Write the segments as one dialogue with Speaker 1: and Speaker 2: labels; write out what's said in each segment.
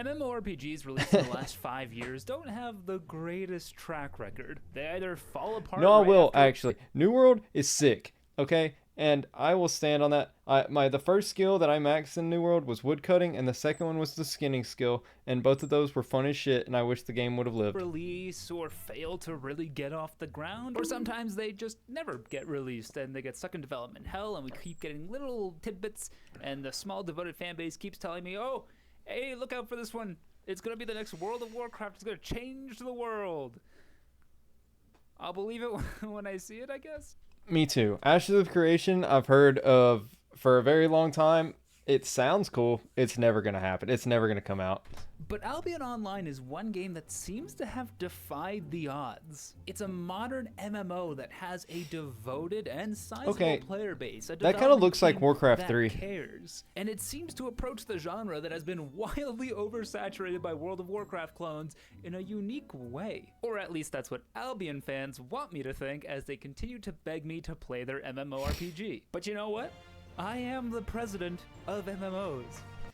Speaker 1: MMORPGs released in the last 5 years don't have the greatest track record. They either fall apart.
Speaker 2: No, I
Speaker 1: right
Speaker 2: will
Speaker 1: after...
Speaker 2: actually. New World is sick. Okay, and I will stand on that. The first skill that I maxed in New World was woodcutting, and the second one was the skinning skill, and both of those were fun as shit. And I wish the game would have lived.
Speaker 1: Release or fail to really get off the ground, or sometimes they just never get released and they get stuck in development hell, and we keep getting little tidbits, and the small devoted fan base keeps telling me, oh, hey, look out for this one. It's gonna be the next World of Warcraft. It's gonna change the world. I'll believe it when I see it, I guess.
Speaker 2: Me too. Ashes of Creation, I've heard of for a very long time. It sounds cool. It's never going to happen. It's never going to come out.
Speaker 1: But Albion Online is one game that seems to have defied the odds. It's a modern MMO that has a devoted and sizable player base.
Speaker 2: That kind of looks like Warcraft 3.
Speaker 1: Cares. And it seems to approach the genre that has been wildly oversaturated by World of Warcraft clones in a unique way. Or at least that's what Albion fans want me to think as they continue to beg me to play their MMORPG. But you know what? I am the president of MMOs.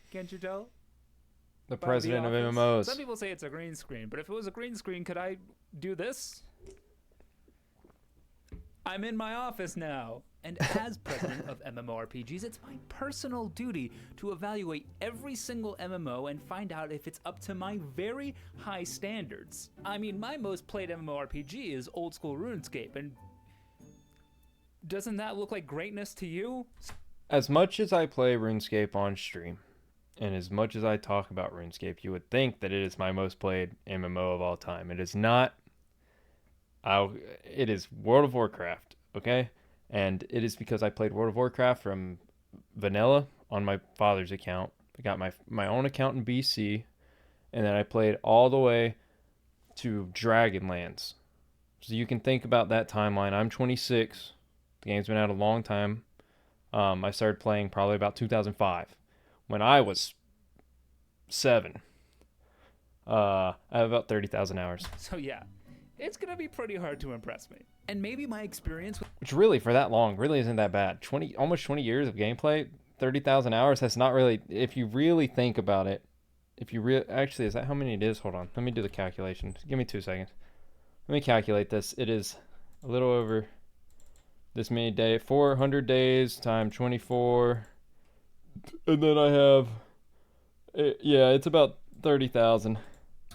Speaker 1: Can't you tell?
Speaker 2: The president of MMOs.
Speaker 1: Some people say it's a green screen, but if it was a green screen, could I do this? I'm in my office now. And as president of MMORPGs, it's my personal duty to evaluate every single MMO and find out if it's up to my very high standards. I mean, my most played MMORPG is old school RuneScape, and doesn't that look like greatness to you?
Speaker 2: As much as I play RuneScape on stream, and as much as I talk about RuneScape, you would think that it is my most played MMO of all time. It is not. It is World of Warcraft, okay? And it is because I played World of Warcraft from vanilla on my father's account. I got my own account in BC, and then I played all the way to Dragonlance. So you can think about that timeline. I'm 26. The game's been out a long time. I started playing probably about 2005 when I was 7. I have about 30,000 hours.
Speaker 1: So yeah, it's going to be pretty hard to impress me. And maybe my experience with...
Speaker 2: Which really, for that long, really isn't that bad. Almost 20 years of gameplay, 30,000 hours, that's not really... If you really think about it, actually, is that how many it is? Hold on. Let me do the calculation. Give me 2 seconds. Let me calculate this. It is a little over... this many days, 400 days times 24, and then I have, it's about 30,000.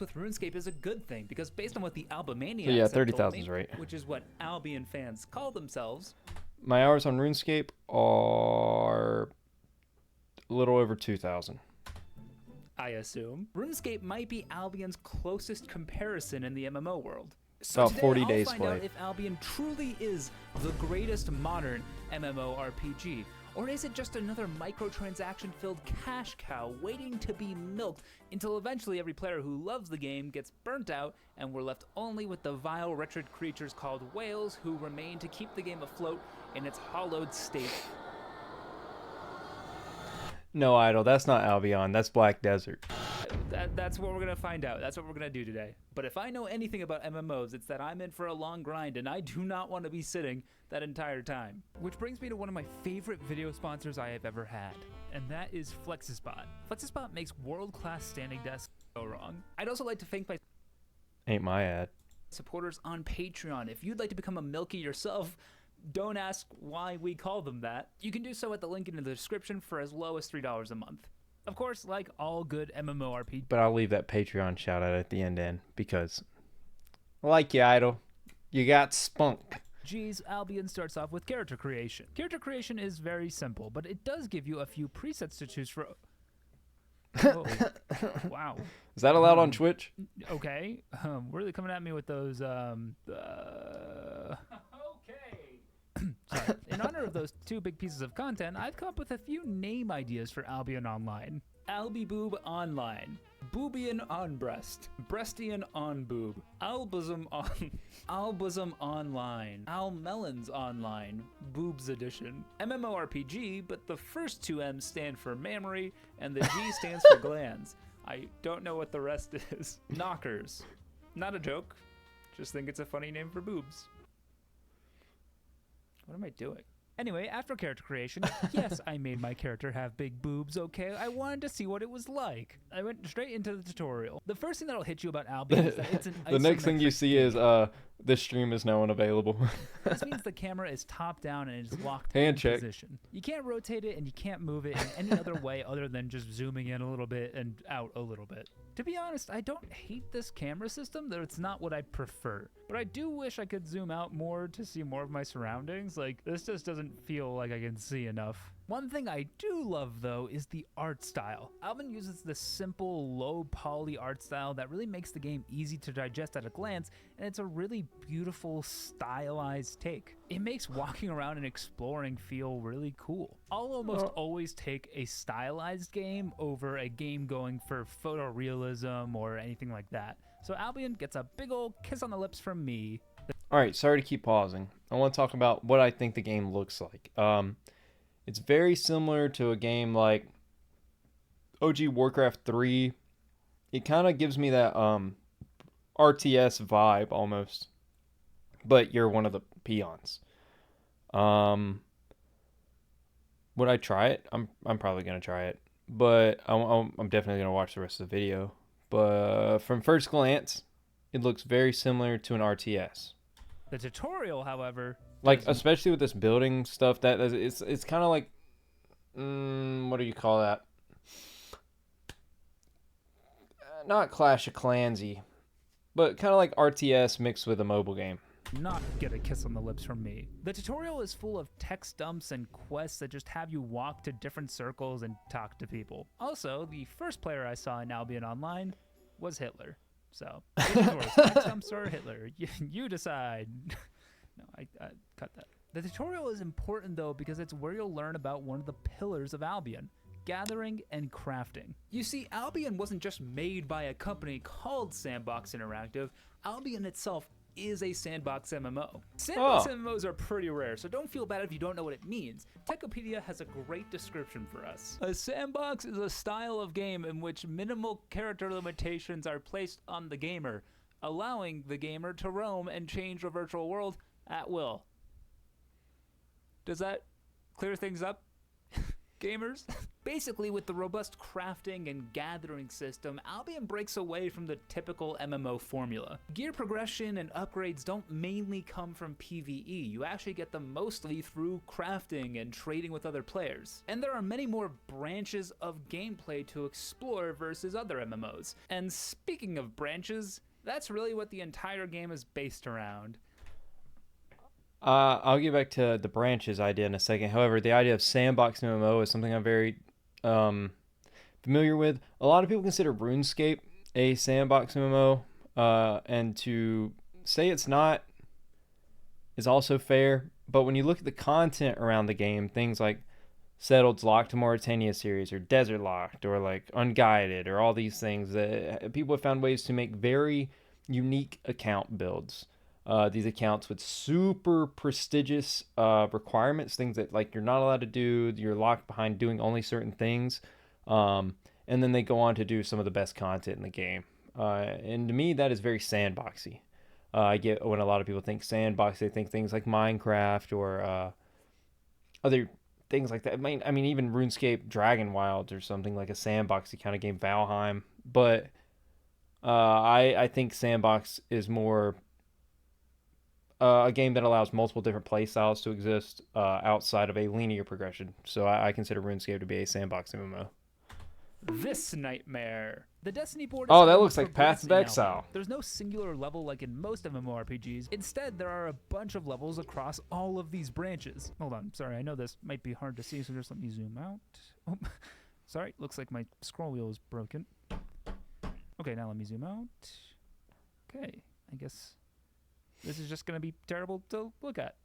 Speaker 1: With RuneScape is a good thing, because based on what the Albumaniacs
Speaker 2: yeah, 30,000 is right.
Speaker 1: Which is what Albion fans call themselves.
Speaker 2: My hours on RuneScape are a little over 2,000.
Speaker 1: I assume. RuneScape might be Albion's closest comparison in the MMO world.
Speaker 2: So about 40 days
Speaker 1: I'll find
Speaker 2: played.
Speaker 1: out if Albion truly is the greatest modern MMORPG, or is it just another microtransaction-filled cash cow waiting to be milked until eventually every player who loves the game gets burnt out and we're left only with the vile, wretched creatures called whales who remain to keep the game afloat in its hollowed state.
Speaker 2: No, Idol, that's not Albion. That's Black Desert.
Speaker 1: That's what we're going to find out. That's what we're going to do today. But if I know anything about MMOs, it's that I'm in for a long grind, and I do not want to be sitting that entire time. Which brings me to one of my favorite video sponsors I have ever had, and that is FlexiSpot. FlexiSpot makes world-class standing desks go wrong. I'd also like to thank my...
Speaker 2: Ain't my ad.
Speaker 1: ...supporters on Patreon. If you'd like to become a Milky yourself... Don't ask why we call them that. You can do so at the link in the description for as low as $3 a month. Of course, like all good MMORPG.
Speaker 2: But I'll leave that Patreon shout out at the end because I like you, Idol. You got spunk.
Speaker 1: Geez, Albion starts off with character creation. Character creation is very simple, but it does give you a few presets to choose from. Oh, wow.
Speaker 2: Is that allowed on Twitch?
Speaker 1: Okay. Really coming at me with those Sorry. In honor of those 2 big pieces of content, I've come up with a few name ideas for Albion Online. Albiboob Online, Boobian on Breast, Breastian on Boob, Albosom Online, Almelons Online, Boobs Edition, MMORPG, but the first 2 M's stand for mammary and the G stands for glands. I don't know what the rest is. Knockers. Not a joke. Just think it's a funny name for boobs. What am I doing? Anyway, after character creation, yes, I made my character have big boobs, okay? I wanted to see what it was like. I went straight into the tutorial. The first thing that'll hit you about Albion is that it's an
Speaker 2: The next thing you
Speaker 1: isometric
Speaker 2: see
Speaker 1: game.
Speaker 2: is this stream is now unavailable.
Speaker 1: This means the camera is top down and is locked
Speaker 2: Hand
Speaker 1: in
Speaker 2: check.
Speaker 1: position. You can't rotate it and you can't move it in any other way other than just zooming in a little bit and out a little bit. To be honest, I don't hate this camera system, though it's not what I prefer. But I do wish I could zoom out more to see more of my surroundings. Like, this just doesn't feel like I can see enough. One thing I do love, though, is the art style. Albion uses this simple, low-poly art style that really makes the game easy to digest at a glance, and it's a really beautiful, stylized take. It makes walking around and exploring feel really cool. I'll almost always take a stylized game over a game going for photorealism or anything like that. So Albion gets a big old kiss on the lips from me.
Speaker 2: Alright, sorry to keep pausing. I want to talk about what I think the game looks like. It's very similar to a game like OG Warcraft 3. It kind of gives me that RTS vibe almost, but you're one of the peons. Would I try it? I'm probably gonna try it, but I'm definitely gonna watch the rest of the video. But from first glance, it looks very similar to an RTS.
Speaker 1: The tutorial, however,
Speaker 2: Like,
Speaker 1: doesn't.
Speaker 2: especially with this building stuff, that it's kind of like, what do you call that? Not Clash of Clansy, but kind of like RTS mixed with a mobile game.
Speaker 1: Not get a kiss on the lips from me. The tutorial is full of text dumps and quests that just have you walk to different circles and talk to people. Also, the first player I saw in Albion Online was Hitler. So, which is worse, text dumps or Hitler? You decide. No, I cut that. The tutorial is important, though, because it's where you'll learn about one of the pillars of Albion: gathering and crafting. You see, Albion wasn't just made by a company called Sandbox Interactive. Albion itself is a sandbox MMO. Sandbox MMOs are pretty rare, so don't feel bad if you don't know what it means. Techopedia has a great description for us. A sandbox is a style of game in which minimal character limitations are placed on the gamer, allowing the gamer to roam and change a virtual world at will. Does that clear things up, gamers? Basically, with the robust crafting and gathering system, Albion breaks away from the typical MMO formula. Gear progression and upgrades don't mainly come from PvE. You actually get them mostly through crafting and trading with other players. And there are many more branches of gameplay to explore versus other MMOs. And speaking of branches, that's really what the entire game is based around.
Speaker 2: I'll get back to the branches idea in a second. However, the idea of sandbox MMO is something I'm very familiar with. A lot of people consider RuneScape a sandbox MMO, and to say it's not is also fair. But when you look at the content around the game, things like Settled's Locked to Mauritania series, or Desert Locked, or like Unguided, or all these things, people have found ways to make very unique account builds. These accounts with super prestigious requirements, things that like you're not allowed to do, you're locked behind doing only certain things, and then they go on to do some of the best content in the game. And to me, that is very sandboxy. I get when a lot of people think sandbox, they think things like Minecraft or other things like that. I mean, even RuneScape Dragon Wilds or something like a sandboxy kind of game, Valheim. But I think sandbox is more a game that allows multiple different play styles to exist outside of a linear progression. So I consider RuneScape to be a sandbox MMO.
Speaker 1: This nightmare. The Destiny board is
Speaker 2: Oh, that
Speaker 1: how you
Speaker 2: looks like Path of
Speaker 1: progress in
Speaker 2: Exile.
Speaker 1: Albion. There's no singular level like in most MMORPGs. Instead, there are a bunch of levels across all of these branches. Hold on, sorry, I know this might be hard to see, so just let me zoom out. Oh, sorry, looks like my scroll wheel is broken. Okay, now let me zoom out. Okay, I guess this is just going to be terrible to look at.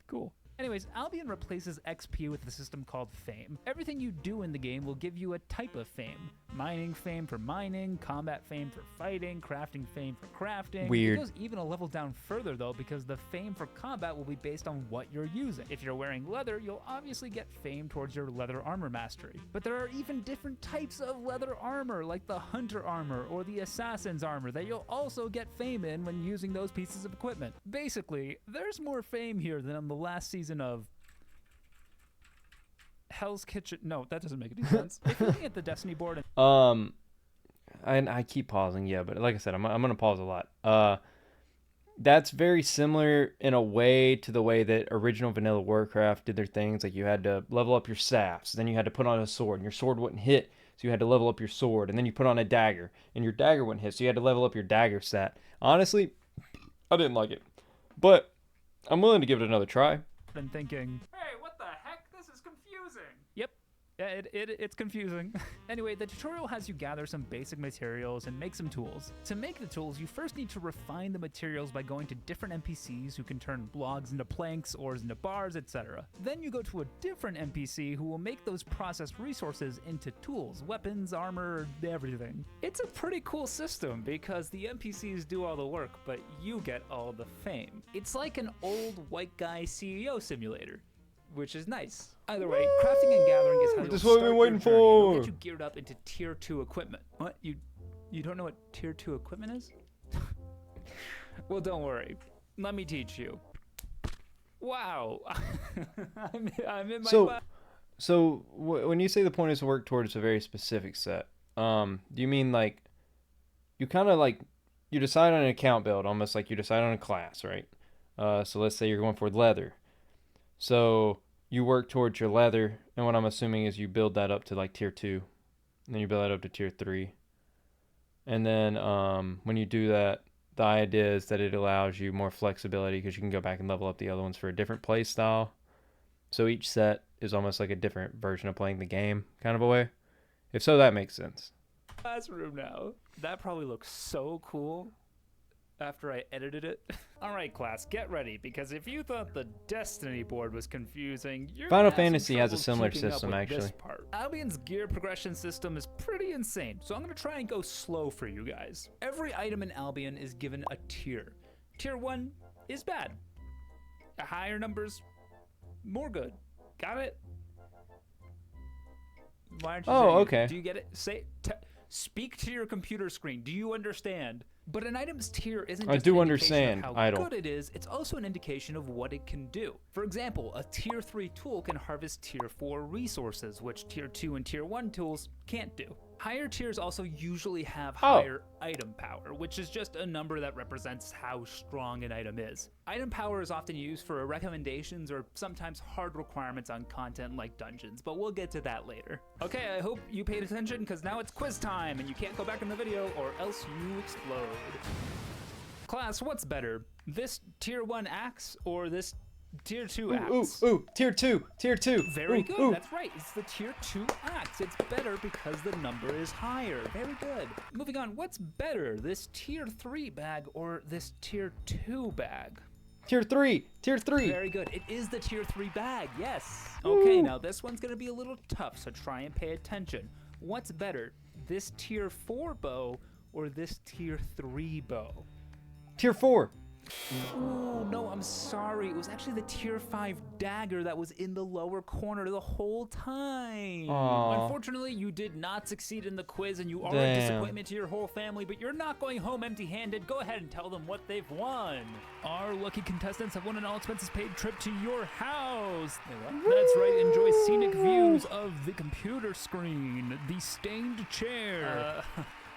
Speaker 1: Cool. Anyways, Albion replaces XP with a system called Fame. Everything you do in the game will give you a type of fame. Mining fame for mining, combat fame for fighting, crafting fame for crafting.
Speaker 2: Weird.
Speaker 1: It goes even a level down further though, because the fame for combat will be based on what you're using. If you're wearing leather, you'll obviously get fame towards your leather armor mastery. But there are even different types of leather armor, like the hunter armor or the assassin's armor, that you'll also get fame in when using those pieces of equipment. Basically, there's more fame here than on the last season of Hell's Kitchen. No, that doesn't make any sense. If you're looking at the Destiny board,
Speaker 2: I keep pausing, yeah, but like I said, I'm gonna pause a lot. That's very similar in a way to the way that original vanilla Warcraft did their things. Like you had to level up your staffs, then you had to put on a sword, and your sword wouldn't hit, so you had to level up your sword, and then you put on a dagger, and your dagger wouldn't hit, so you had to level up your dagger stat. Honestly, I didn't like it, but I'm willing to give it another try.
Speaker 1: and thinking, hey, what the heck? This is confusing. Yep. Yeah, it's confusing. Anyway, the tutorial has you gather some basic materials and make some tools. To make the tools, you first need to refine the materials by going to different NPCs who can turn logs into planks, ores into bars, etc. Then you go to a different NPC who will make those processed resources into tools, weapons, armor, everything. It's a pretty cool system because the NPCs do all the work, but you get all the fame. It's like an old white guy CEO simulator, which is nice. Either way, crafting and gathering is how you'll
Speaker 2: That's what we've been waiting
Speaker 1: start your journey. It'll
Speaker 2: for.
Speaker 1: get you geared up into tier 2 equipment. What? You don't know what tier 2 equipment is? Well, don't worry. Let me teach you. Wow. I'm in my class.
Speaker 2: So when you say the point is to work towards a very specific set, do you mean like you kind of like you decide on an account build, almost like you decide on a class, right? So let's say you're going for leather. So you work towards your leather, and what I'm assuming is you build that up to like tier 2, and then you build that up to tier 3. And then when you do that, the idea is that it allows you more flexibility because you can go back and level up the other ones for a different play style. So each set is almost like a different version of playing the game, kind of a way. If so, that makes sense.
Speaker 1: Classroom now. That probably looks so cool after I edited it. All right, class, get ready, because if you thought the Destiny board was confusing, you're
Speaker 2: Final
Speaker 1: gonna have some
Speaker 2: Fantasy has a
Speaker 1: trouble
Speaker 2: similar
Speaker 1: keeping up
Speaker 2: system,
Speaker 1: with
Speaker 2: actually.
Speaker 1: this part. Albion's gear progression system is pretty insane, so I'm gonna try and go slow for you guys. Every item in Albion is given a tier. Tier 1 is bad. Higher numbers, more good. Got it? Why aren't you saying it?
Speaker 2: okay.
Speaker 1: Do you get it? Speak to your computer screen. Do you understand? But an item's tier isn't just
Speaker 2: I do
Speaker 1: an
Speaker 2: understand,
Speaker 1: indication of how
Speaker 2: Idle.
Speaker 1: good it is, it's also an indication of what it can do. For example, a tier 3 tool can harvest tier 4 resources, which tier 2 and tier 1 tools can't do. Higher tiers also usually have higher item power, which is just a number that represents how strong an item is. Item power is often used for recommendations or sometimes hard requirements on content like dungeons, but we'll get to that later. Okay, I hope you paid attention because now it's quiz time and you can't go back in the video or else you explode. Class, what's better? This tier 1 axe or this tier 2 axe?
Speaker 2: Tier 2, tier 2.
Speaker 1: Very good, that's right. It's the tier 2 axe. It's better because the number is higher. Very good. Moving on, what's better? This tier 3 bag or this tier 2 bag?
Speaker 2: Tier 3, tier 3.
Speaker 1: Very good. It is the tier 3 bag, yes. Okay, now this one's gonna be a little tough, so try and pay attention. What's better? This tier 4 bow or this tier 3 bow?
Speaker 2: Tier 4.
Speaker 1: Ooh, no, I'm sorry. It was actually the tier 5 dagger that was in the lower corner the whole time.
Speaker 2: Aww.
Speaker 1: Unfortunately, you did not succeed in the quiz and you are a
Speaker 2: Damn.
Speaker 1: disappointment to your whole family, but you're not going home empty-handed. Go ahead and tell them what they've won. Our lucky contestants have won an all-expenses-paid trip to your house. That's right, enjoy scenic views of the computer screen, the stained chair.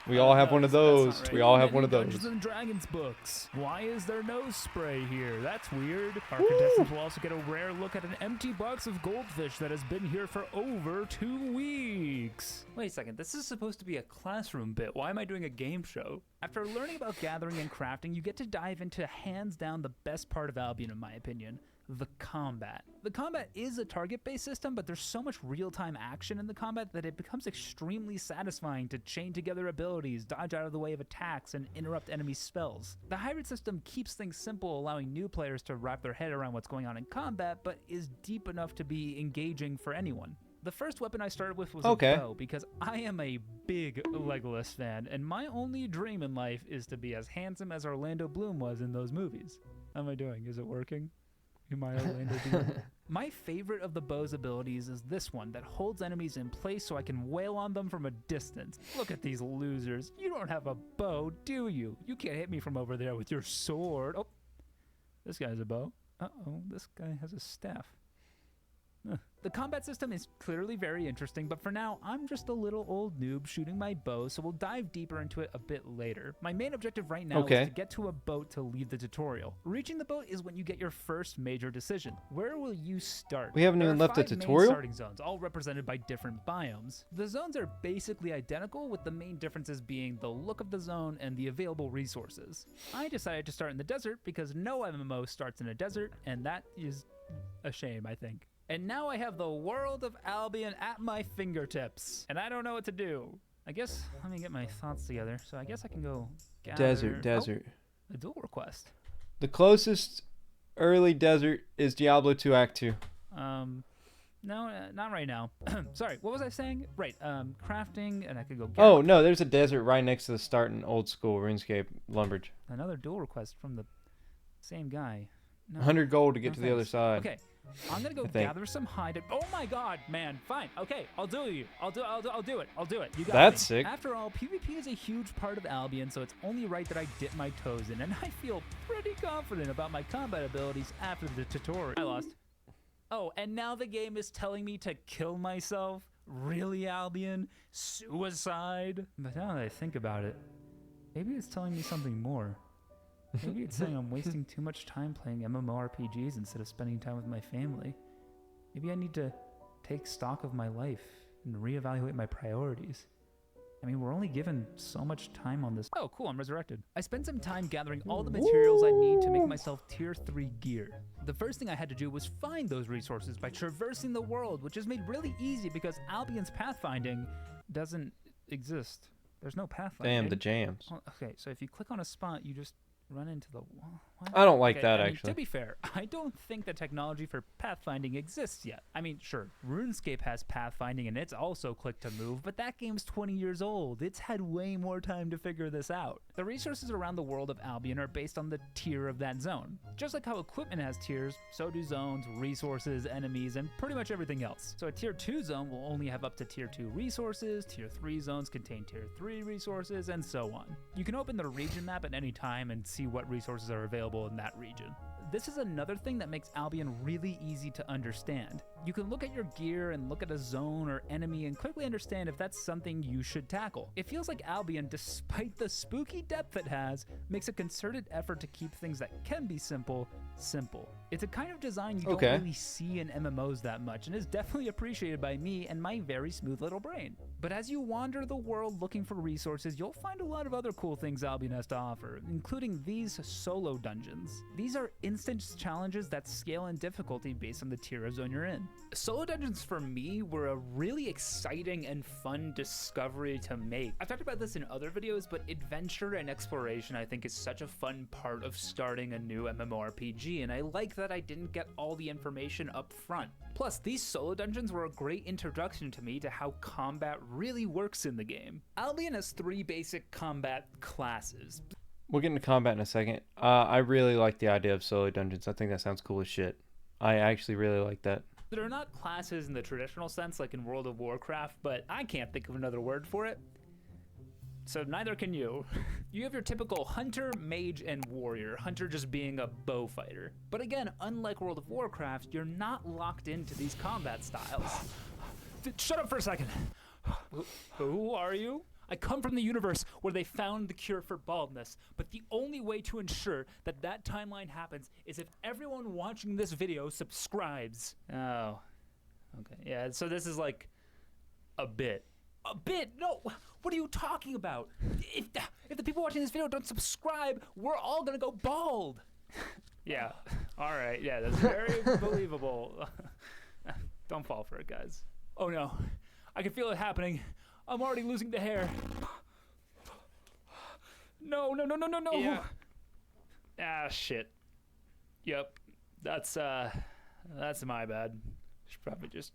Speaker 2: We all have one of those.
Speaker 1: Right.
Speaker 2: We all have
Speaker 1: Many
Speaker 2: one of those.
Speaker 1: Dungeons and Dragons books. Why is there nose spray here? That's weird. Our contestants will also get a rare look at an empty box of goldfish that has been here for over 2 weeks. Wait a second, this is supposed to be a classroom bit. Why am I doing a game show? After learning about gathering and crafting, you get to dive into hands down the best part of Albion, in my opinion. The combat. The combat is a target-based system, but there's so much real-time action in the combat that it becomes extremely satisfying to chain together abilities, dodge out of the way of attacks, and interrupt enemy spells. The hybrid system keeps things simple, allowing new players to wrap their head around what's going on in combat, but is deep enough to be engaging for anyone. The first weapon I started with was a bow, because I am a big Legolas fan, and my only dream in life is to be as handsome as Orlando Bloom was in those movies. How am I doing? Is it working? My Orlando Bloom. My favorite of the bow's abilities is this one that holds enemies in place so I can wail on them from a distance. Look at these losers. You don't have a bow, do you? You can't hit me from over there with your sword. Oh, this guy has a bow. Uh-oh, this guy has a staff. The combat system is clearly very interesting, but for now, I'm just a little old noob shooting my bow, so we'll dive deeper into it a bit later. My main objective right now is to get to a boat to leave the tutorial. Reaching the boat is when you get your first major decision. Where will you start?
Speaker 2: We haven't even left the tutorial?
Speaker 1: Main starting zones, all represented by different biomes. The zones are basically identical, with the main differences being the look of the zone and the available resources. I decided to start in the desert because no MMO starts in a desert, and that is a shame, I think. And now I have the world of Albion at my fingertips, and I don't know what to do. I guess, let me get my thoughts together. So I guess I can go gather...
Speaker 2: Desert.
Speaker 1: Oh, a dual request.
Speaker 2: The closest early desert is Diablo 2 Act 2.
Speaker 1: No, not right now. Sorry, what was I saying? Right, crafting, and I could go gather.
Speaker 2: Oh, no, there's a desert right next to the start in old school RuneScape Lumbridge.
Speaker 1: Another dual request from the same guy. No,
Speaker 2: 100 gold to get
Speaker 1: no
Speaker 2: to the other side.
Speaker 1: Okay, I'm gonna go gather some hide. Oh my God, man! Fine. Okay, I'll do it. I'll do it. You got
Speaker 2: That's
Speaker 1: me.
Speaker 2: sick.
Speaker 1: After all, PvP is a huge part of Albion, so it's only right that I dip my toes in, and I feel pretty confident about my combat abilities after the tutorial. I lost. Oh, and now the game is telling me to kill myself? Really, Albion? Suicide? But now that I think about it, maybe it's telling me something more. Maybe it's saying I'm wasting too much time playing MMORPGs instead of spending time with my family. Maybe I need to take stock of my life and reevaluate my priorities. I mean, we're only given so much time on this. Oh, cool, I'm resurrected. I spent some time gathering all the materials I need to make myself tier 3 gear. The first thing I had to do was find those resources by traversing the world, which is made really easy because Albion's pathfinding doesn't exist. There's no pathfinding.
Speaker 2: Damn, the jams.
Speaker 1: Okay, so if you click on a spot, you just run into the wall.
Speaker 2: I don't like that,
Speaker 1: I mean,
Speaker 2: actually.
Speaker 1: to be fair, I don't think the technology for pathfinding exists yet. I mean, sure, RuneScape has pathfinding and it's also click to move, but that game's 20 years old. It's had way more time to figure this out. The resources around the world of Albion are based on the tier of that zone. Just like how equipment has tiers, so do zones, resources, enemies, and pretty much everything else. So a tier 2 zone will only have up to tier 2 resources, tier 3 zones contain tier 3 resources, and so on. You can open the region map at any time and see what resources are available in that region. This is another thing that makes Albion really easy to understand. You can look at your gear and look at a zone or enemy and quickly understand if that's something you should tackle. It feels like Albion, despite the spooky depth it has, makes a concerted effort to keep things that can be simple, simple. It's a kind of design you don't really see in MMOs that much and is definitely appreciated by me and my very smooth little brain. But as you wander the world looking for resources, you'll find a lot of other cool things Albion has to offer, including these solo dungeons. These are instant challenges that scale in difficulty based on the tier of zone you're in. Solo dungeons for me were a really exciting and fun discovery to make. I've talked about this in other videos, but adventure and exploration I think is such a fun part of starting a new MMORPG, and I like that I didn't get all the information up front. Plus, these solo dungeons were a great introduction to me to how combat really works in the game. Albion has 3 basic combat classes.
Speaker 2: We'll get into combat in a second. I really like the idea of solo dungeons. I think that sounds cool as shit. I actually really like that.
Speaker 1: They're not classes in the traditional sense like in World of Warcraft, but I can't think of another word for it. So neither can you. You have your typical hunter, mage, and warrior. Hunter just being a bow fighter. But again, unlike World of Warcraft, you're not locked into these combat styles. Shut up for a second. Who are you? I come from the universe where they found the cure for baldness, but the only way to ensure that that timeline happens is if everyone watching this video subscribes. Oh, okay. Yeah, so this is like a bit. A bit? No, what are you talking about? If the people watching this video don't subscribe, we're all gonna go bald. Yeah, all right, yeah, that's very believable. Don't fall for it, guys. Oh no, I can feel it happening. I'm already losing the hair. No.
Speaker 2: Yeah.
Speaker 1: Ah, shit. Yep. That's my bad. Should probably just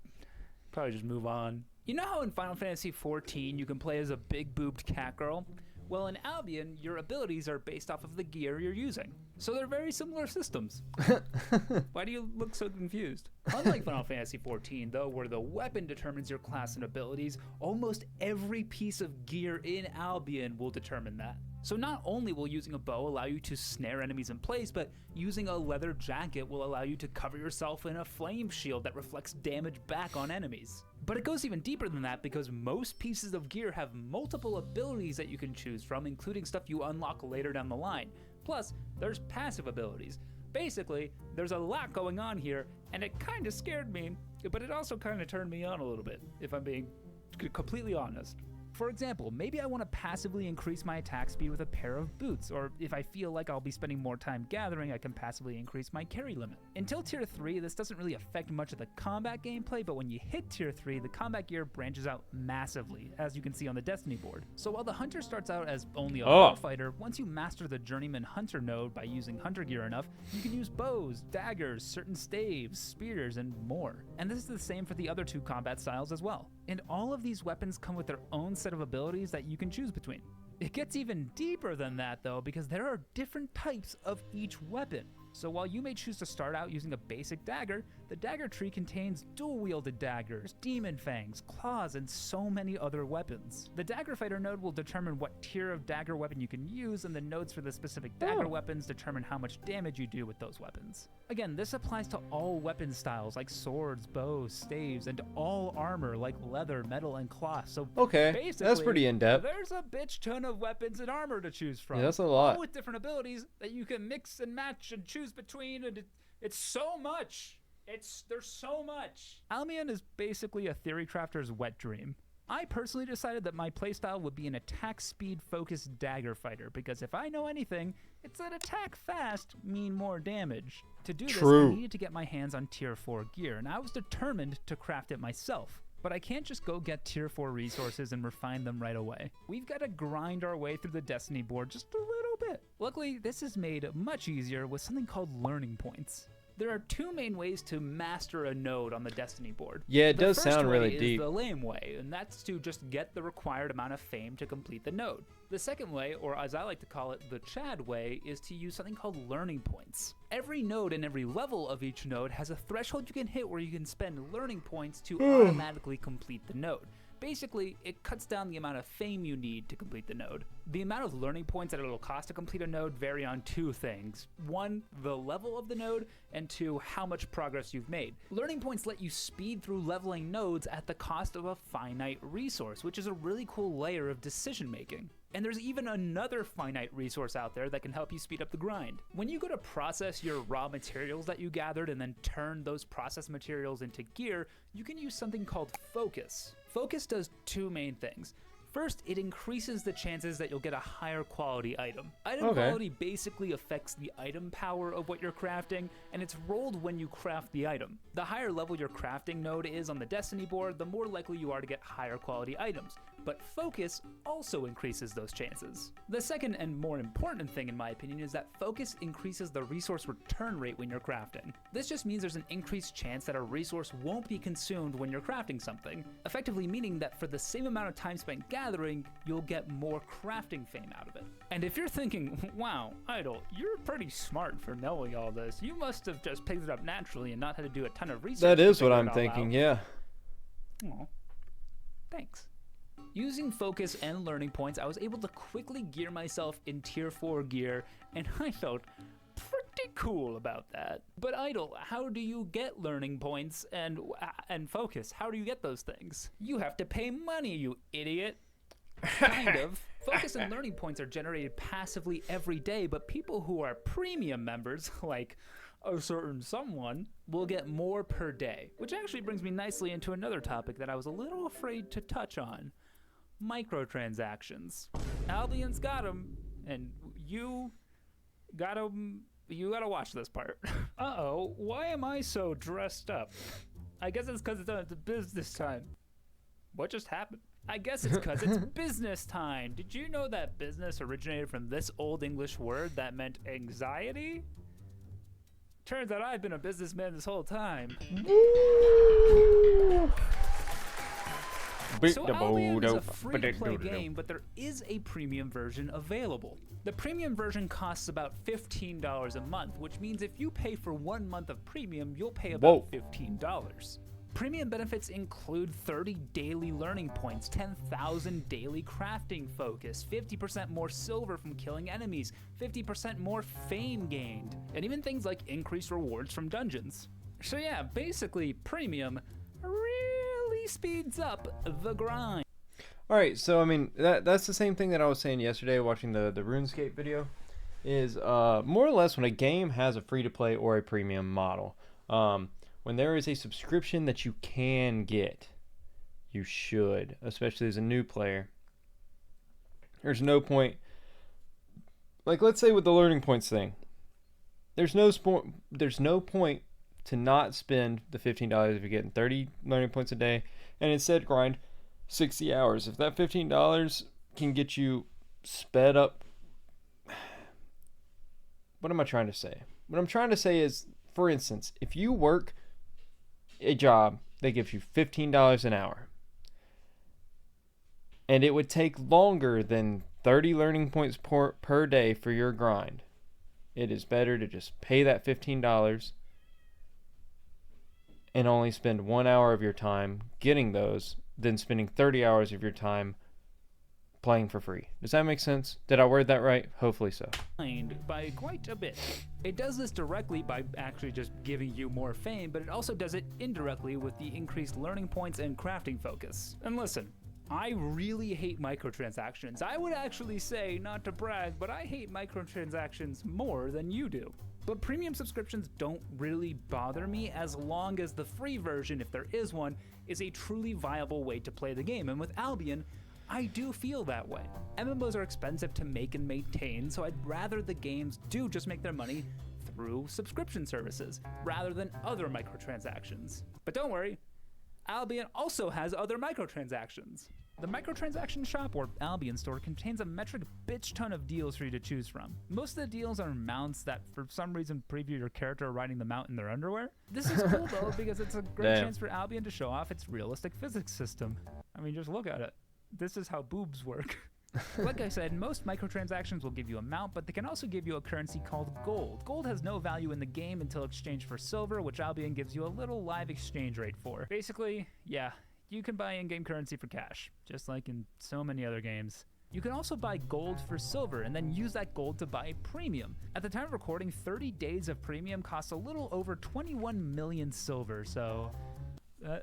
Speaker 1: move on. You know how in Final Fantasy XIV you can play as a big-boobed cat girl? Well, in Albion, your abilities are based off of the gear you're using. So they're very similar systems. Why do you look so confused? Unlike Final Fantasy XIV, though, where the weapon determines your class and abilities, almost every piece of gear in Albion will determine that. So not only will using a bow allow you to snare enemies in place, but using a leather jacket will allow you to cover yourself in a flame shield that reflects damage back on enemies. But it goes even deeper than that because most pieces of gear have multiple abilities that you can choose from, including stuff you unlock later down the line. Plus, there's passive abilities. Basically, there's a lot going on here, and it kind of scared me, but it also kind of turned me on a little bit, if I'm being completely honest. For example, maybe I want to passively increase my attack speed with a pair of boots, or if I feel like I'll be spending more time gathering, I can passively increase my carry limit. Until tier 3, this doesn't really affect much of the combat gameplay, but when you hit tier 3, the combat gear branches out massively, as you can see on the Destiny board. So while the hunter starts out as only a bow fighter, once you master the journeyman hunter node by using hunter gear enough, you can use bows, daggers, certain staves, spears, and more. And this is the same for the other 2 combat styles as well. And all of these weapons come with their own set of abilities that you can choose between. It gets even deeper than that though, because there are different types of each weapon. So while you may choose to start out using a basic dagger, the dagger tree contains dual-wielded daggers, demon fangs, claws, and so many other weapons. The dagger fighter node will determine what tier of dagger weapon you can use, and the nodes for the specific dagger weapons determine how much damage you do with those weapons. Again, this applies to all weapon styles like swords, bows, staves, and all armor like leather, metal, and cloth. So
Speaker 2: okay, that's pretty in-depth.
Speaker 1: There's a bitch ton of weapons and armor to choose from.
Speaker 2: Yeah, that's a lot.
Speaker 1: All with different abilities that you can mix and match and choose between, and it's so much. There's so much. Albion is basically a theory crafter's wet dream. I personally decided that my playstyle would be an attack speed focused dagger fighter, because if I know anything, it's that attack fast mean more damage. To do this, I needed to get my hands on tier 4 gear, and I was determined to craft it myself. But I can't just go get tier 4 resources and refine them right away. We've got to grind our way through the Destiny board just a little bit. Luckily, this is made much easier with something called learning points. There are 2 main ways to master a node on the Destiny board.
Speaker 2: Yeah, it does sound really deep.
Speaker 1: The first way is the lame way, and that's to just get the required amount of fame to complete the node. The second way, or as I like to call it, the Chad way, is to use something called learning points. Every node and every level of each node has a threshold you can hit where you can spend learning points to automatically complete the node. Basically, it cuts down the amount of fame you need to complete the node. The amount of learning points that it'll cost to complete a node vary on 2 things. 1, the level of the node, and 2, how much progress you've made. Learning points let you speed through leveling nodes at the cost of a finite resource, which is a really cool layer of decision making. And there's even another finite resource out there that can help you speed up the grind. When you go to process your raw materials that you gathered and then turn those processed materials into gear, you can use something called focus. Focus does 2 main things. First, it increases the chances that you'll get a higher quality item. Item quality basically affects the item power of what you're crafting, and it's rolled when you craft the item. The higher level your crafting node is on the Destiny board, the more likely you are to get higher quality items. But focus also increases those chances. The second and more important thing in my opinion is that focus increases the resource return rate when you're crafting. This just means there's an increased chance that a resource won't be consumed when you're crafting something, effectively meaning that for the same amount of time spent gathering, you'll get more crafting fame out of it. And if you're thinking, wow, Idol, you're pretty smart for knowing all this, you must have just picked it up naturally and not had to do a ton of research.
Speaker 2: That is what I'm thinking, yeah.
Speaker 1: Aw, thanks. Using focus and learning points, I was able to quickly gear myself in tier 4 gear, and I felt pretty cool about that. But Idol, how do you get learning points and focus? How do you get those things? You have to pay money, you idiot. Kind of. Focus and learning points are generated passively every day, but people who are premium members, like a certain someone, will get more per day. Which actually brings me nicely into another topic that I was a little afraid to touch on. Microtransactions. Albion's got them, and you gotta watch this part. Uh-oh, why am I so dressed up? I guess it's because it's business time. What just happened? I guess it's because it's business time. Did you know that business originated from this old English word that meant anxiety? Turns out I've been a businessman this whole time. So Albion is a free-to-play game, but there is a premium version available. The premium version costs about $15 a month, which means if you pay for 1 month of premium, you'll pay about $15. Premium benefits include 30 daily learning points, 10,000 daily crafting focus, 50% more silver from killing enemies, 50% more fame gained, and even things like increased rewards from dungeons. So yeah, basically premium really speeds up the grind.
Speaker 2: All right, so I mean that's the same thing that I was saying yesterday watching the RuneScape video. Is more or less when a game has a free to play or a premium model. When there is a subscription that you can get, you should, especially as a new player. There's no point. Like let's say with the learning points thing, there's no point to not spend the $15 if you're getting 30 learning points a day, and instead grind 60 hours. If that $15 can get you sped up, what am I trying to say? What I'm trying to say is, for instance, if you work a job that gives you $15 an hour, and it would take longer than 30 learning points per day for your grind, it is better to just pay that $15 and only spend 1 hour of your time getting those than spending 30 hours of your time playing for free. Does that make sense? Did I word that right? Hopefully so.
Speaker 1: By quite a bit. It does this directly by actually just giving you more fame, but it also does it indirectly with the increased learning points and crafting focus. And listen, I really hate microtransactions. I would actually say, not to brag, but I hate microtransactions more than you do. But premium subscriptions don't really bother me as long as the free version, if there is one, is a truly viable way to play the game. And with Albion, I do feel that way. MMOs are expensive to make and maintain, so I'd rather the games do just make their money through subscription services, rather than other microtransactions. But don't worry, Albion also has other microtransactions. The microtransaction shop, or Albion store, contains a metric bitch ton of deals for you to choose from. Most of the deals are mounts that for some reason preview your character riding the mount in their underwear. This is cool though, because it's a great chance for Albion to show off its realistic physics system. I mean, just look at it. This is how boobs work. Like I said, most microtransactions will give you a mount, but they can also give you a currency called gold. Gold has no value in the game until exchanged for silver, which Albion gives you a little live exchange rate for. Basically, yeah, you can buy in-game currency for cash, just like in so many other games. You can also buy gold for silver and then use that gold to buy premium. At the time of recording, 30 days of premium costs a little over 21 million silver, so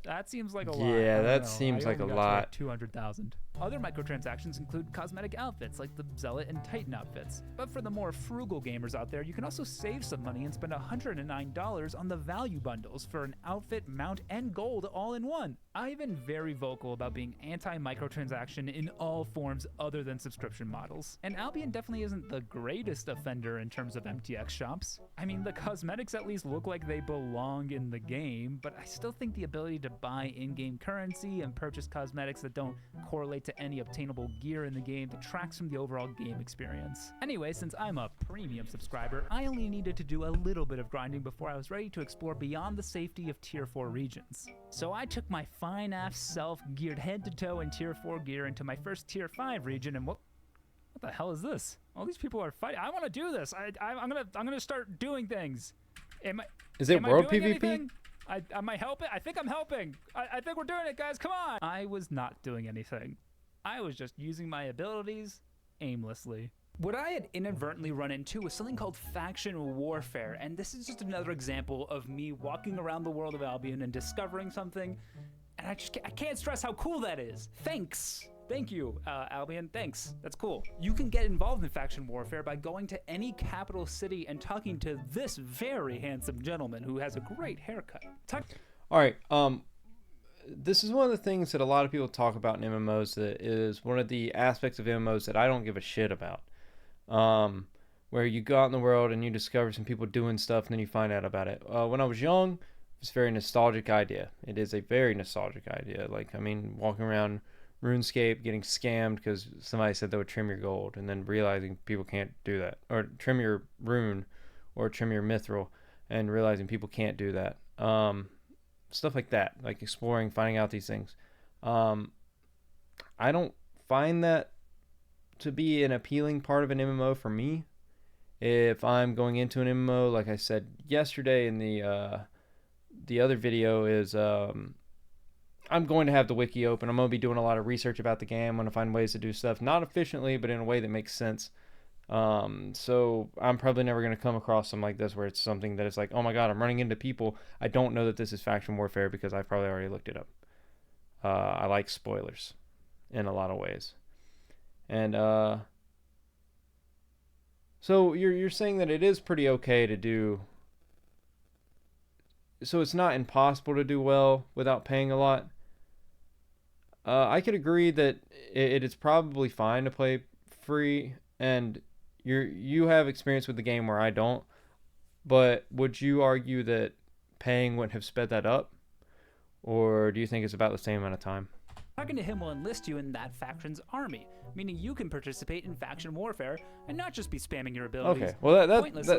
Speaker 1: that seems like a lot.
Speaker 2: Yeah, that seems like a lot.
Speaker 1: 200,000. Other microtransactions include cosmetic outfits like the Zealot and Titan outfits. But for the more frugal gamers out there, you can also save some money and spend $109 on the value bundles for an outfit, mount, and gold all in one. I've been very vocal about being anti-microtransaction in all forms other than subscription models. And Albion definitely isn't the greatest offender in terms of MTX shops. I mean, the cosmetics at least look like they belong in the game, but I still think the ability to buy in-game currency and purchase cosmetics that don't correlate to any obtainable gear in the game detracts from the overall game experience. Anyway, since I'm a premium subscriber, I only needed to do a little bit of grinding before I was ready to explore beyond the safety of Tier 4 regions. So I took my fine-ass self, geared head to toe in Tier 4 gear into my first Tier 5 region, and what the hell is this? All these people are fighting. I want to do this. I'm gonna start doing things.
Speaker 2: Is it world PvP?
Speaker 1: Anything? Am I helping? I think I'm helping. I think we're doing it, guys. Come on. I was not doing anything. I was just using my abilities aimlessly. What I had inadvertently run into was something called faction warfare, and this is just another example of me walking around the world of Albion and discovering something, and I can't stress how cool that is. Thanks. Thank you, Albion. Thanks. That's cool. You can get involved in faction warfare by going to any capital city and talking to this very handsome gentleman who has a great haircut.
Speaker 2: All right. This is one of the things that a lot of people talk about in MMOs that is one of the aspects of MMOs that I don't give a shit about. Where you go out in the world and you discover some people doing stuff and then you find out about it. When I was young, it's a very nostalgic idea. It is a very nostalgic idea. Like, I mean, walking around RuneScape, getting scammed because somebody said they would trim your gold, and then realizing people can't do that, or trim your rune, or trim your mithril, and realizing people can't do that. Stuff like that, like exploring, finding out these things. I don't find that to be an appealing part of an MMO for me. If I'm going into an MMO, like I said yesterday in the other video, is I'm going to have the wiki open. I'm going to be doing a lot of research about the game. I'm going to find ways to do stuff not efficiently, but in a way that makes sense. So I'm probably never going to come across something like this where it's something that is like, oh my god, I'm running into people. I don't know that this is faction warfare because I've probably already looked it up. I like spoilers in a lot of ways. And so you're saying that it is pretty okay to do. So it's not impossible to do well without paying a lot. I could agree that it is probably fine to play free, and you have experience with the game where I don't. But would you argue that paying wouldn't have sped that up, or do you think it's about the same amount of time?
Speaker 1: Talking to him will enlist you in that faction's army, meaning you can participate in faction warfare and not just be spamming your abilities.
Speaker 2: Okay, well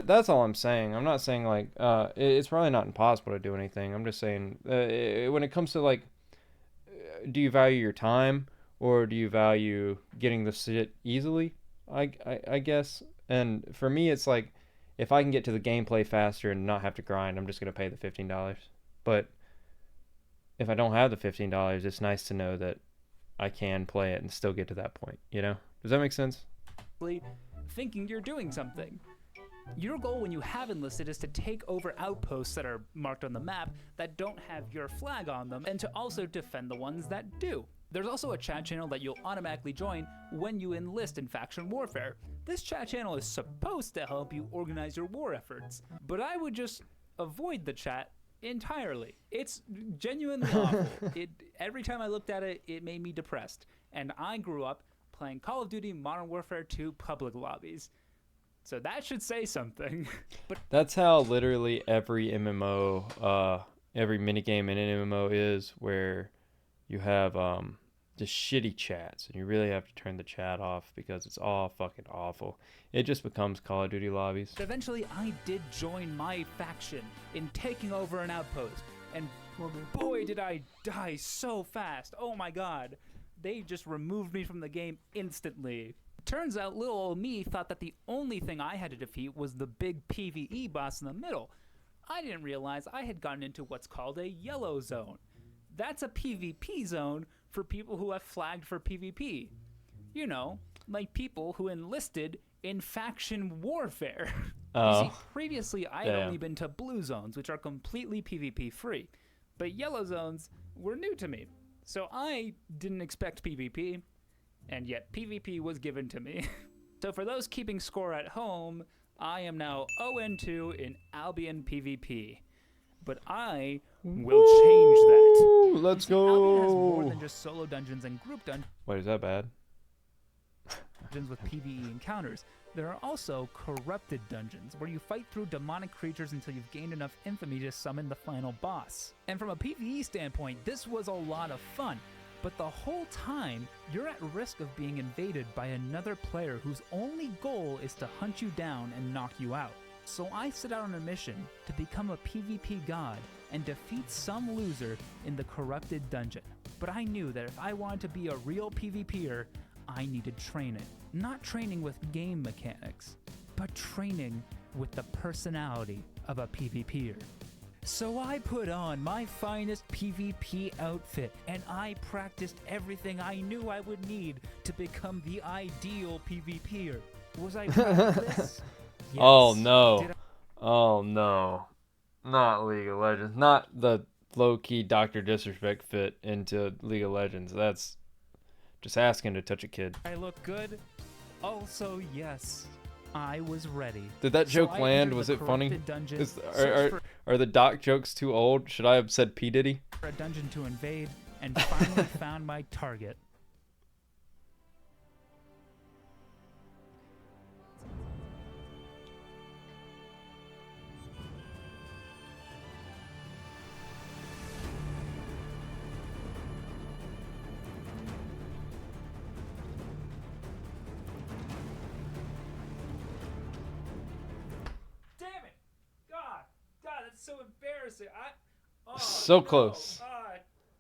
Speaker 2: that's all I'm saying. I'm not saying like it's probably not impossible to do anything. I'm just saying when it comes to like, do you value your time or do you value getting the shit easily? I guess. And for me, it's like if I can get to the gameplay faster and not have to grind, I'm just gonna pay the $15. But if I don't have the $15, it's nice to know that I can play it and still get to that point, you know? Does that make sense?
Speaker 1: Thinking you're doing something. Your goal when you have enlisted is to take over outposts that are marked on the map that don't have your flag on them, and to also defend the ones that do. There's also a chat channel that you'll automatically join when you enlist in faction warfare. This chat channel is supposed to help you organize your war efforts, but I would just avoid the chat entirely. It's genuinely awful. Every time I looked at it, it made me depressed. And I grew up playing Call of Duty Modern Warfare 2 public lobbies. So that should say something. But
Speaker 2: that's how literally every MMO, every minigame in an MMO is, where you have just shitty chats, and you really have to turn the chat off because it's all fucking awful. It just becomes Call of Duty lobbies.
Speaker 1: Eventually, I did join my faction in taking over an outpost, and boy, did I die so fast. Oh my god. They just removed me from the game instantly. Turns out little old me thought that the only thing I had to defeat was the big PvE boss in the middle. I didn't realize I had gotten into what's called a yellow zone. That's a PvP zone for people who have flagged for PvP. You know, like people who enlisted in faction warfare.
Speaker 2: Oh.
Speaker 1: You see, previously I had only been to blue zones, which are completely PvP free. But yellow zones were new to me. So I didn't expect PvP, and yet PvP was given to me. So for those keeping score at home, I am now 0-2 in Albion PvP. But I will change that.
Speaker 2: Let's
Speaker 1: See, Albion has more
Speaker 2: go.
Speaker 1: than just solo dungeons and group
Speaker 2: Wait, is that bad?
Speaker 1: dungeons with PvE encounters. There are also corrupted dungeons, where you fight through demonic creatures until you've gained enough infamy to summon the final boss. And from a PvE standpoint, this was a lot of fun. But the whole time, you're at risk of being invaded by another player whose only goal is to hunt you down and knock you out. So I set out on a mission to become a PvP god and defeat some loser in the corrupted dungeon. But I knew that if I wanted to be a real PvPer, I needed training. Not training with game mechanics, but training with the personality of a PvPer. So I put on my finest PvP outfit, and I practiced everything I knew I would need to become the ideal PvPer. Was I proud of this? Yes.
Speaker 2: Oh no. Oh no. Not League of Legends. Not the low-key Dr. Disrespect fit into League of Legends. That's just asking to touch a kid.
Speaker 1: I look good? Also, yes. I was ready.
Speaker 2: Did that joke land? Was it funny? Are the doc jokes too old? Should I have said P. Diddy?
Speaker 1: For a dungeon to invade, and finally found my target. So embarrassing.
Speaker 2: So close.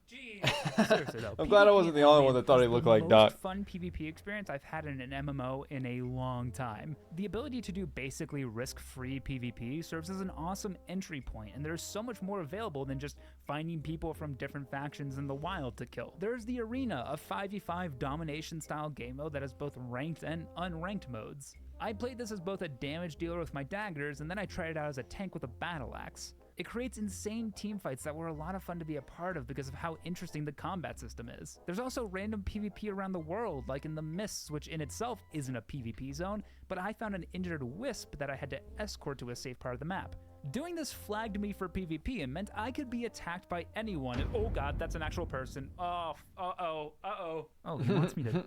Speaker 1: Jeez. Seriously though,
Speaker 2: I'm glad I
Speaker 1: PvP
Speaker 2: wasn't
Speaker 1: in
Speaker 2: the only one
Speaker 1: Albion
Speaker 2: that thought
Speaker 1: is
Speaker 2: he looked
Speaker 1: the
Speaker 2: like
Speaker 1: most
Speaker 2: Doc.
Speaker 1: fun PvP experience I've had in an MMO in a long time. The ability to do basically risk-free PvP serves as an awesome entry point, and there's so much more available than just finding people from different factions in the wild to kill. There's the Arena, a 5v5 domination-style game mode that has both ranked and unranked modes. I played this as both a damage dealer with my daggers, and then I tried it out as a tank with a battle axe. It creates insane teamfights that were a lot of fun to be a part of because of how interesting the combat system is. There's also random PvP around the world, like in the Mists, which in itself isn't a PvP zone, but I found an injured wisp that I had to escort to a safe part of the map. Doing this flagged me for PvP and meant I could be attacked by anyone. Oh god, that's an actual person. Oh, uh-oh, uh-oh. Oh, he wants me to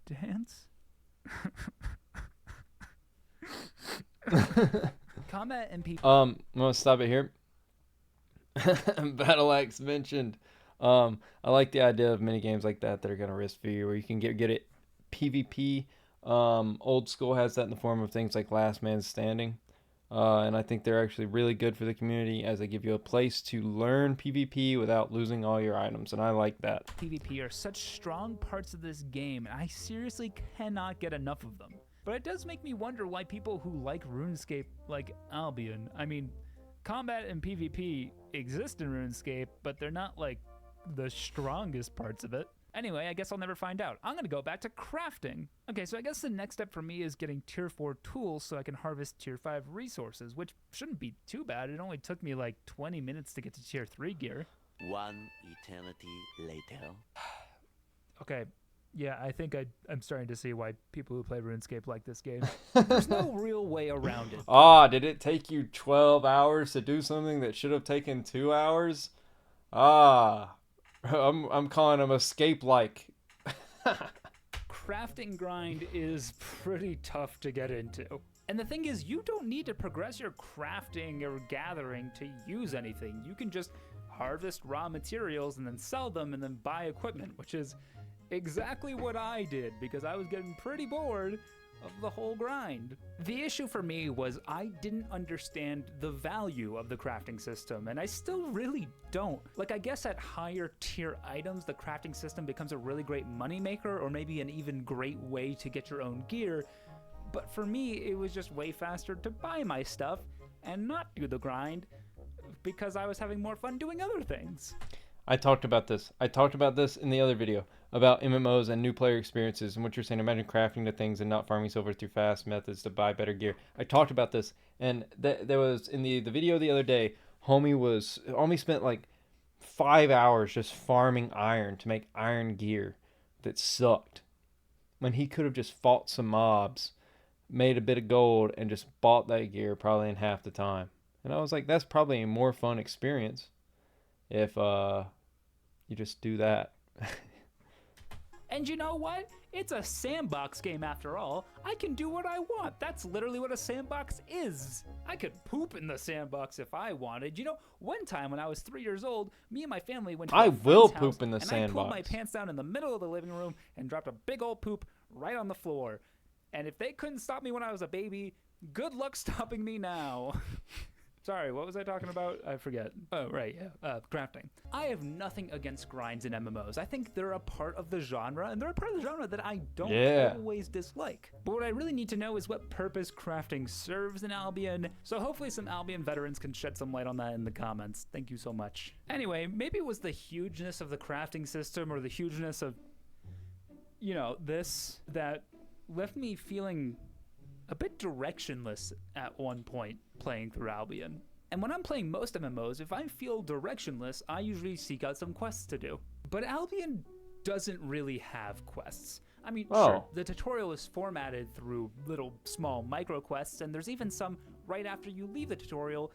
Speaker 1: dance? Combat and PvP.
Speaker 2: I'm gonna stop it here. Battle Axe mentioned. I like the idea of mini games like that are gonna risk for you, where you can get it PvP. Old school has that in the form of things like Last Man Standing, and I think they're actually really good for the community as they give you a place to learn PvP without losing all your items, and I like that.
Speaker 1: PvP are such strong parts of this game, and I seriously cannot get enough of them. But it does make me wonder why people who like RuneScape like Albion. I mean, combat and PvP exist in RuneScape, but they're not like the strongest parts of it. Anyway, I guess I'll never find out. I'm gonna go back to crafting. Okay, so I guess the next step for me is getting tier 4 tools so I can harvest tier 5 resources, which shouldn't be too bad. It only took me like 20 minutes to get to tier 3 gear.
Speaker 3: One eternity later.
Speaker 1: Okay, yeah, I think I'm starting to see why people who play RuneScape like this game. There's no real way around it.
Speaker 2: Did it take you 12 hours to do something that should have taken 2 hours? I'm calling them escape-like.
Speaker 1: Crafting grind is pretty tough to get into. And the thing is, you don't need to progress your crafting or gathering to use anything. You can just harvest raw materials and then sell them and then buy equipment, which is exactly what I did because I was getting pretty bored of the whole grind. The issue for me was I didn't understand the value of the crafting system, and I still really don't. Like, I guess at higher tier items, the crafting system becomes a really great moneymaker or maybe an even great way to get your own gear, but for me, it was just way faster to buy my stuff and not do the grind because I was having more fun doing other things.
Speaker 2: I talked about this in the other video about MMOs and new player experiences and what you're saying. Imagine crafting the things and not farming silver through fast methods to buy better gear. I talked about this, and there was in the video the other day. Homie spent like 5 hours just farming iron to make iron gear that sucked, when he could have just fought some mobs, made a bit of gold, and just bought that gear probably in half the time. And I was like, that's probably a more fun experience if you just do that.
Speaker 1: And you know what? It's a sandbox game after all. I can do what I want. That's literally what a sandbox is. I could poop in the sandbox if I wanted. You know, one time when I was 3 years old, me and my family went to
Speaker 2: I
Speaker 1: a
Speaker 2: will
Speaker 1: friend's house,
Speaker 2: poop in the
Speaker 1: and
Speaker 2: sandbox.
Speaker 1: I pulled my pants down in the middle of the living room and dropped a big old poop right on the floor. And if they couldn't stop me when I was a baby, good luck stopping me now. Sorry, what was I talking about? I forget. Oh, right, yeah, crafting. I have nothing against grinds in MMOs. I think they're a part of the genre, and they're a part of the genre that I don't always dislike. But what I really need to know is what purpose crafting serves in Albion, so hopefully some Albion veterans can shed some light on that in the comments. Thank you so much. Anyway, maybe it was the hugeness of the crafting system or the hugeness of, you know, this that left me feeling a bit directionless at one point playing through Albion. And when I'm playing most MMOs, if I feel directionless, I usually seek out some quests to do. But Albion doesn't really have quests. I mean, sure, the tutorial is formatted through little small micro quests, and there's even some right after you leave the tutorial,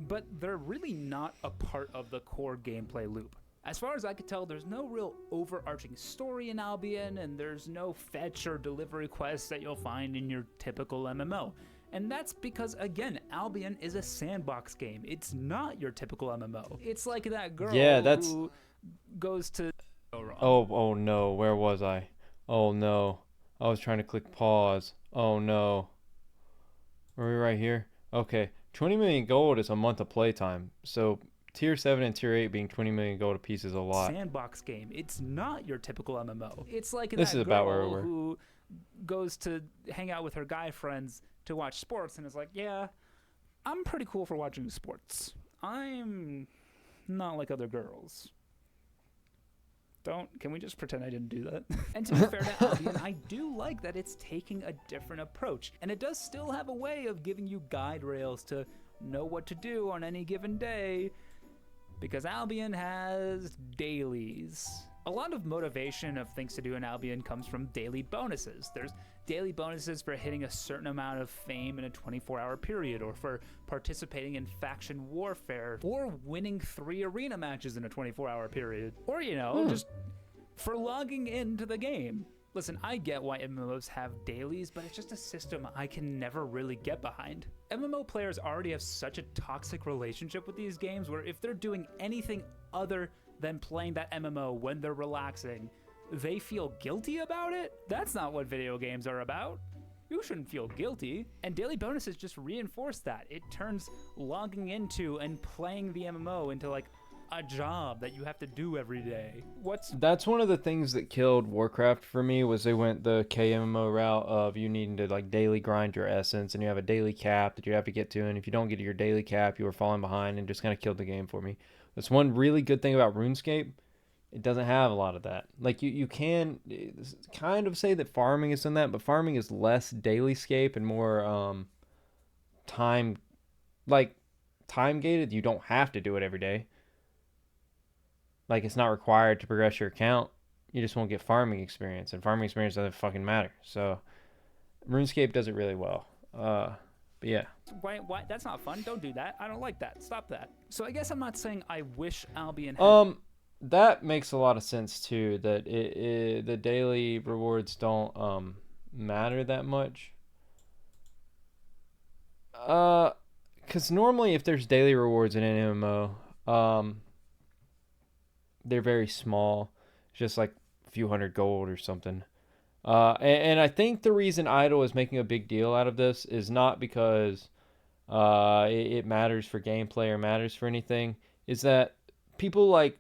Speaker 1: but they're really not a part of the core gameplay loop. As far as I could tell, there's no real overarching story in Albion, and there's no fetch or delivery quests that you'll find in your typical MMO. And that's because, again, Albion is a sandbox game. It's not your typical MMO. It's like that girl who goes to...
Speaker 2: Oh no, where was I? Oh no, I was trying to click pause. Oh no. Are we right here? Okay, 20 million gold is a month of playtime, so tier 7 and tier 8 being 20 million gold apiece is a lot.
Speaker 1: Sandbox game. It's not your typical MMO. It's like
Speaker 2: This
Speaker 1: that
Speaker 2: is about where
Speaker 1: girl
Speaker 2: we were.
Speaker 1: who goes to hang out with her guy friends to watch sports and is like, yeah, I'm pretty cool for watching sports. I'm not like other girls. Can we just pretend I didn't do that? And to be fair to Albion, I do like that it's taking a different approach. And it does still have a way of giving you guide rails to know what to do on any given day. Because Albion has dailies. A lot of motivation of things to do in Albion comes from daily bonuses. There's daily bonuses for hitting a certain amount of fame in a 24-hour period, or for participating in faction warfare, or winning 3 arena matches in a 24-hour period, or, just for logging into the game. Listen, I get why MMOs have dailies, but it's just a system I can never really get behind. MMO players already have such a toxic relationship with these games where if they're doing anything other than playing that MMO when they're relaxing, they feel guilty about it? That's not what video games are about. You shouldn't feel guilty. And daily bonuses just reinforce that. It turns logging into and playing the MMO into like a job that you have to do every day.
Speaker 2: That's one of the things that killed Warcraft for me, was they went the KMMO route of you needing to like daily grind your essence, and you have a daily cap that you have to get to, and if you don't get to your daily cap, you are falling behind, and just kind of killed the game for me. That's one really good thing about RuneScape. It doesn't have a lot of that. Like you can kind of say that farming is in that, but farming is less daily scape and more time gated. You don't have to do it every day. Like, it's not required to progress your account. You just won't get farming experience, and farming experience doesn't fucking matter. So RuneScape does it really well. But yeah.
Speaker 1: Why? That's not fun. Don't do that. I don't like that. Stop that. So I guess I'm not saying I wish Albion had...
Speaker 2: That makes a lot of sense too, that the daily rewards don't matter that much. Because normally if there's daily rewards in an MMO, they're very small, just like a few hundred gold or something. And I think the reason Idle is making a big deal out of this is not because it matters for gameplay or matters for anything, is that people like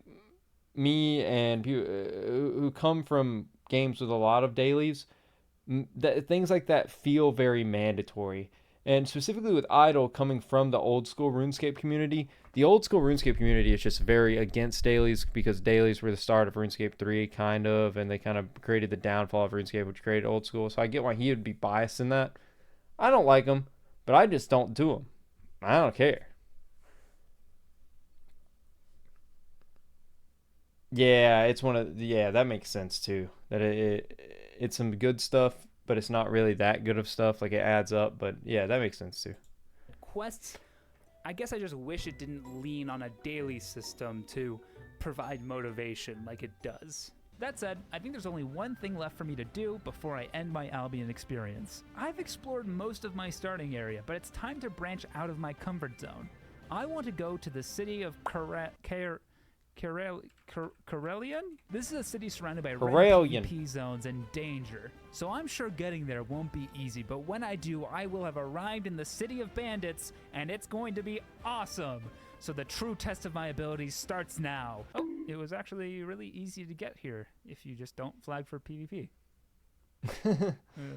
Speaker 2: me and who come from games with a lot of dailies, things like that feel very mandatory. And specifically with Idle coming from the old school RuneScape community, the old school RuneScape community is just very against dailies, because dailies were the start of RuneScape 3, kind of, and they kind of created the downfall of RuneScape, which created old school. So I get why he would be biased in that. I don't like them, but I just don't do them. I don't care. Yeah, that makes sense too. That it's some good stuff, but it's not really that good of stuff. Like, it adds up, but yeah, that makes sense too.
Speaker 1: Quests, I guess I just wish it didn't lean on a daily system to provide motivation like it does. That said, I think there's only one thing left for me to do before I end my Albion experience. I've explored most of my starting area, but it's time to branch out of my comfort zone. I want to go to the city of Karelian? This is a city surrounded by random PvP zones and danger, so I'm sure getting there won't be easy, but when I do, I will have arrived in the city of bandits, and it's going to be awesome! So the true test of my abilities starts now. Oh, it was actually really easy to get here if you just don't flag for PvP.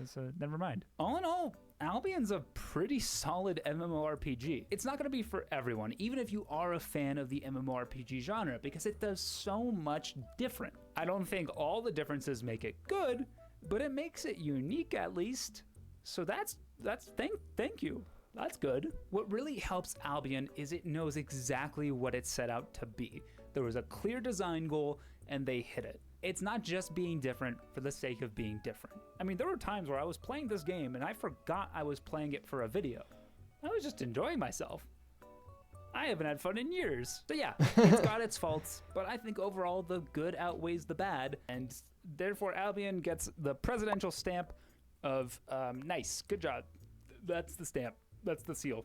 Speaker 1: So never mind. All in all, Albion's a pretty solid MMORPG. It's not going to be for everyone, even if you are a fan of the MMORPG genre, because it does so much different. I don't think all the differences make it good, but it makes it unique at least. So thank you. That's good. What really helps Albion is it knows exactly what it set out to be. There was a clear design goal, and they hit it. It's not just being different for the sake of being different. I mean, there were times where I was playing this game and I forgot I was playing it for a video. I was just enjoying myself. I haven't had fun in years. So yeah, it's got its faults, but I think overall the good outweighs the bad, and therefore Albion gets the presidential stamp of nice, good job. That's the stamp. That's the seal.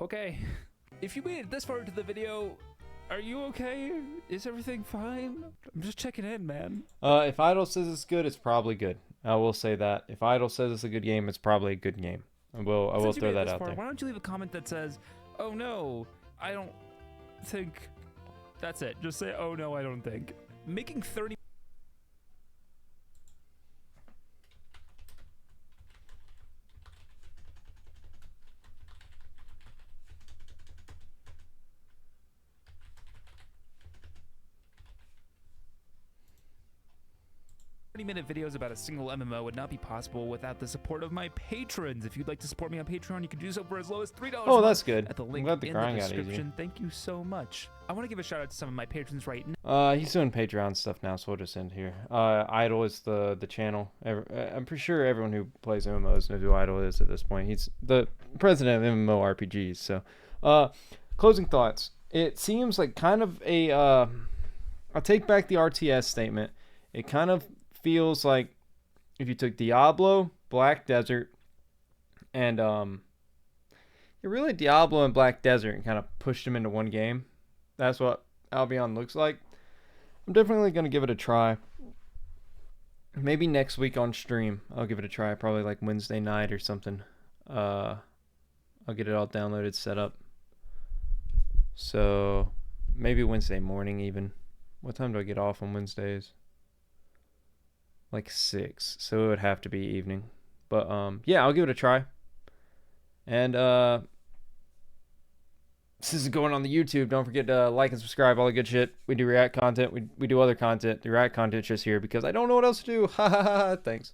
Speaker 1: Okay. If you made it this far into the video, are you okay? Is everything fine? I'm just checking in, man.
Speaker 2: If Idle says it's good, it's probably good. I will say that. If Idle says it's a good game, it's probably a good game. I will
Speaker 1: Since you
Speaker 2: throw
Speaker 1: made it
Speaker 2: that
Speaker 1: this
Speaker 2: out
Speaker 1: far,
Speaker 2: there.
Speaker 1: why don't you leave a comment that says, "Oh no, I don't think." That's it. Just say, "Oh no, I don't think." Making 30 30-minute videos about a single MMO would not be possible without the support of my patrons. If you'd like to support me on Patreon, you can do so for as low as $3 a
Speaker 2: Oh,
Speaker 1: month
Speaker 2: that's good.
Speaker 1: at the
Speaker 2: I'm
Speaker 1: link
Speaker 2: glad the
Speaker 1: in the
Speaker 2: grind got
Speaker 1: description.
Speaker 2: easier.
Speaker 1: Thank you so much. I want to give a shout out to some of my patrons right now.
Speaker 2: He's doing Patreon stuff now, so we'll just end here. Idle is the channel. I'm pretty sure everyone who plays MMOs knows who Idle is at this point. He's the president of MMORPGs. So, closing thoughts. It seems like kind of a. I'll take back the RTS statement. It kind of feels like if you took Diablo, Black Desert, and really Diablo and Black Desert and kind of pushed them into one game. That's what Albion looks like. I'm definitely going to give it a try. Maybe next week on stream, I'll give it a try. Probably like Wednesday night or something. I'll get it all downloaded, set up. So maybe Wednesday morning even. What time do I get off on Wednesdays? Like 6. So it would have to be evening. But yeah, I'll give it a try. And this is going on the YouTube. Don't forget to like and subscribe, all the good shit. We do React content. We do other content. The React content's just here because I don't know what else to do. Ha ha ha. Thanks.